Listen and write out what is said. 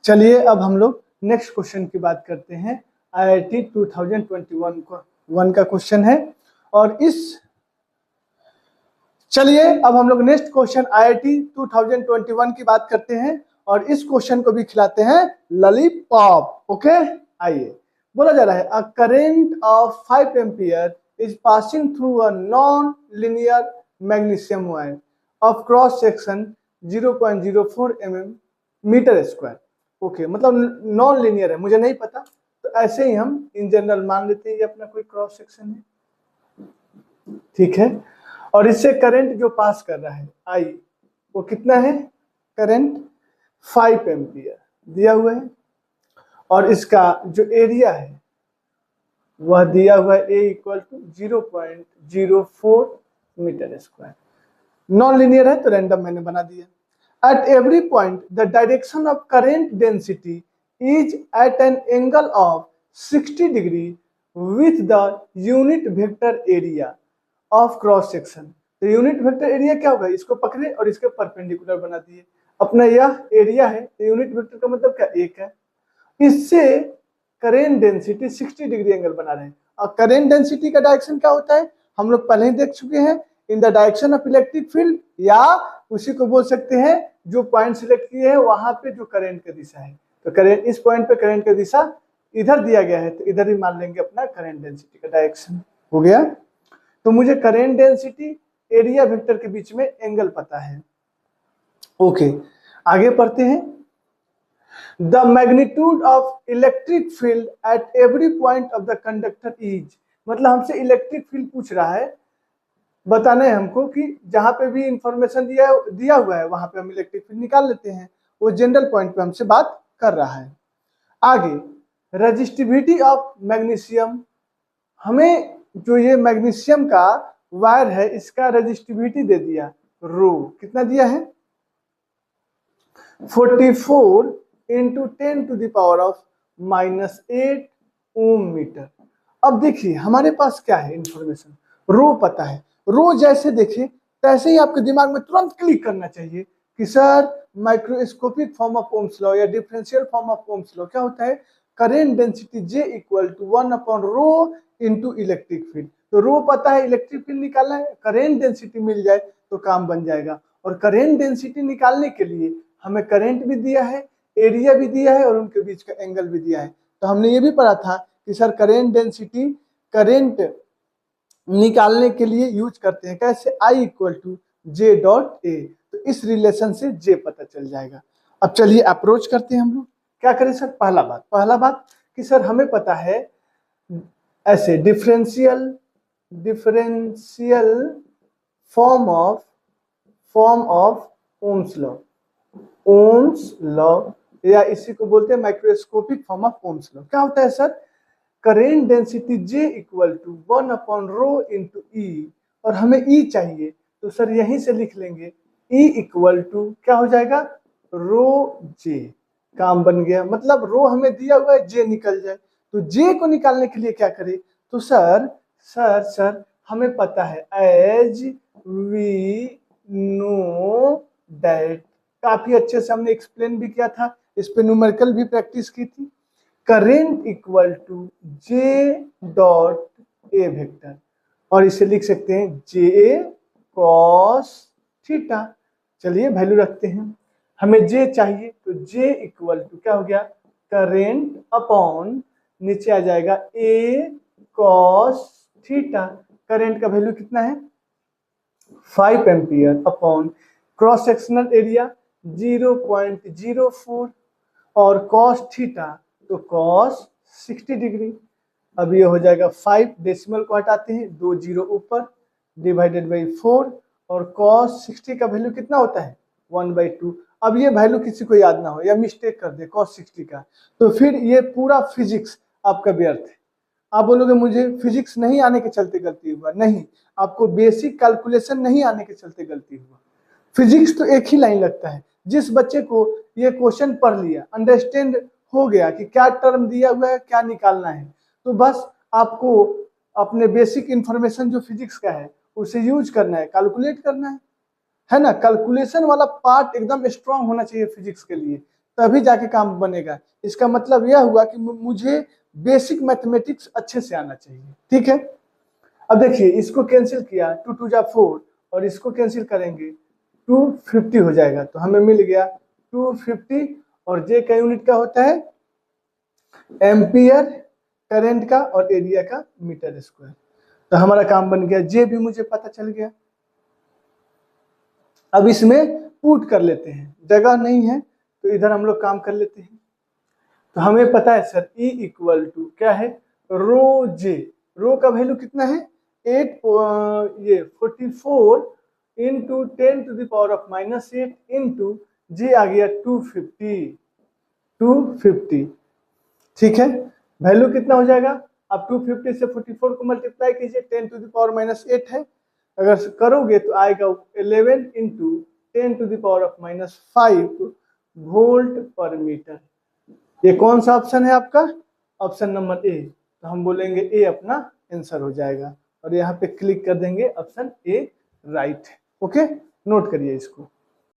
चलिए अब हम लोग नेक्स्ट क्वेश्चन की बात करते हैं। IIT 2021 का क्वेश्चन है और चलिए अब हम लोग नेक्स्ट क्वेश्चन IIT 2021 की बात करते हैं और इस क्वेश्चन को भी खिलाते हैं लॉलीपॉप। ओके, आइए। बोला जा रहा है a current of 5 ampere is passing through a non linear magnesium wire of cross section 0.04 mm metre square. Okay, मतलब नॉन लीनियर है, मुझे नहीं पता, तो ऐसे ही हम इन जनरल मान लेते हैं ये अपना कोई क्रॉस सेक्शन है, ठीक है। और इससे करंट जो पास कर रहा है आई, वो कितना है? करंट 5 एम्पियर दिया हुआ है और इसका जो एरिया है वह दिया हुआ है A = 0.04 metre square. Non linear है तो रैंडम मैंने बना दिया। At every point, the direction of current density is at an angle of 60 degree with the unit vector area of cross section। तो यूनिट वेक्टर एरिया क्या होगा? इसको पकड़े और इसके परपेंडिकुलर बना दिए। अपना यह एरिया है तो यूनिट वेक्टर का मतलब क्या? 1 है। इससे करेंट डेंसिटी 60 डिग्री एंगल बना रहे हैं। और करेंट डेंसिटी का डायरेक्शन क्या होता है? हम लोग पहले ही देख चुके हैं, in the direction of electric field, या उसी को बोल सकते हैं जो पॉइंट सिलेक्ट किए हैं वहां पे जो करंट का दिशा है। तो करंट, इस पॉइंट पे करंट का दिशा इधर दिया गया है तो इधर ही मान लेंगे अपना करंट डेंसिटी का डायरेक्शन। हो गया। तो मुझे करंट डेंसिटी एरिया वेक्टर के बीच में एंगल पता है। ओके, आगे पढ़ते हैं। The magnitude of electric field at every point of the conductor is, मतलब हमसे इलेक्ट्रिक फील्ड पूछ रहा है, बताना है हमको कि जहां पे भी इंफॉर्मेशन दिया हुआ है वहां पे हम इलेक्ट्रिक फील्ड निकाल लेते हैं। वो जनरल पॉइंट पे हमसे बात कर रहा है। आगे, रेजिस्टिविटी ऑफ मैग्नीशियम, हमें जो ये मैग्नीशियम का वायर है इसका रेजिस्टिविटी दे दिया रो, कितना दिया है? 44 × 10⁻⁻8 ओम मीटर। अब देखिए हमारे पास क्या है इंफॉर्मेशन, रो पता है। रो जैसे देखे तैसे ही आपके दिमाग में तुरंत क्लिक करना चाहिए कि sir microscopic form of ohm's law या differential form of ohm's law क्या होता है? Current density J = 1/ρ × electric field. तो रो पता है, इलेक्ट्रिक फील्ड निकालना है, करेंट डेंसिटी मिल जाए तो काम बन जाएगा। और करेंट डेंसिटी निकालने के लिए हमें करंट भी दिया है, एरिया भी दिया है और उनके बीच का एंगल भी दिया है। तो हमने ये भी पढ़ा था कि सर करेंट डेंसिटी करंट निकालने के लिए यूज करते हैं कैसे? I = J.A। तो इस रिलेशन से J पता चल जाएगा। अब चलिए अप्रोच करते हैं हम लोग। क्या करें सर? पहला बात कि सर हमें पता है ऐसे differential form of ohm's law, या इसी को बोलते हैं microscopic form of ohm's law. क्या होता है sir? Current density J = 1/ρ × E, और हमें E चाहिए तो सर यहीं से लिख लेंगे E = क्या हो जाएगा? ρJ। काम बन गया, मतलब रो हमें दिया हुआ है, J निकल जाए। तो J को निकालने के लिए क्या करें? तो सर हमें पता है एज वी नो दैट, काफी अच्छे से हमने एक्सप्लेन भी किया था, इस पे न्यूमेरिकल भी प्रैक्टिस की थी। करेंट = J.A वेक्टर, और इसे लिख सकते हैं J cos थीटा। चलिए वैल्यू रखते हैं, हमें J चाहिए तो J = क्या हो गया? करेंट अपॉन नीचे आ जाएगा A cos थीटा। करेंट का वैल्यू कितना है? 5 ampere upon cross sectional area 0.04 और cos थीटा तो cos 60 डिग्री। अब ये हो जाएगा 5, डेसिमल को हटाते हैं, 2 0 ऊपर, /4, और cos 60 का वैल्यू कितना होता है? 1/2। अब ये वैल्यू किसी को याद ना हो या मिस्टेक कर दे cos 60 का, तो फिर ये पूरा फिजिक्स आपका व्यर्थ है। आप बोलोगे मुझे फिजिक्स नहीं आने के चलते गलती हुआ, नहीं, आपको बेसिक कैलकुलेशन नहीं आने के चलते गलती हुआ। फिजिक्स तो एक ही लाइन लगता है। जिस बच्चे को ये क्वेश्चन पढ़ लिया, अंडरस्टैंड हो गया कि क्या टर्म दिया हुआ है, क्या निकालना है, तो बस आपको अपने बेसिक इंफॉर्मेशन जो फिजिक्स का है उसे यूज करना है, कैलकुलेट करना है ना। कैलकुलेशन वाला पार्ट एकदम स्ट्रांग होना चाहिए फिजिक्स के लिए, तभी जाके काम बनेगा। इसका मतलब यह हुआ कि मुझे बेसिक मैथमेटिक्स अच्छे से आना चाहिए, ठीक है। अब देखिए इसको कैंसिल किया, 2 2 जा 4 और इसको कैंसिल करेंगे 250 हो जाएगा, तो हमें मिल गया 250 और जे का यूनिट का होता है एम्पियर करंट का और एरिया का मीटर स्क्वायर। तो हमारा काम बन गया, जे भी मुझे पता चल गया। अब इसमें पुट कर लेते हैं, जगह नहीं है तो इधर हम लोग काम कर लेते हैं। तो हमें पता है सर E इक्वल टू क्या है, रो जे। रो का वैल्यू कितना है 44 इंटू 10⁻⁻8 इंटू जे आ गया 250, ठीक है। वैल्यू कितना हो जाएगा, अब 250 से 44 को मल्टीप्लाई कीजिए, 10⁻⁻8 है, अगर करोगे तो आएगा 11 इंटू 10⁻⁻5 वोल्ट पर मीटर। ये कौन सा ऑप्शन है आपका, ऑप्शन नंबर ए। तो हम बोलेंगे ए अपना आंसर हो जाएगा और यहाँ पे क्लिक कर देंगे, ऑप्शन ए राइट है। ओके, नोट करिए इसको।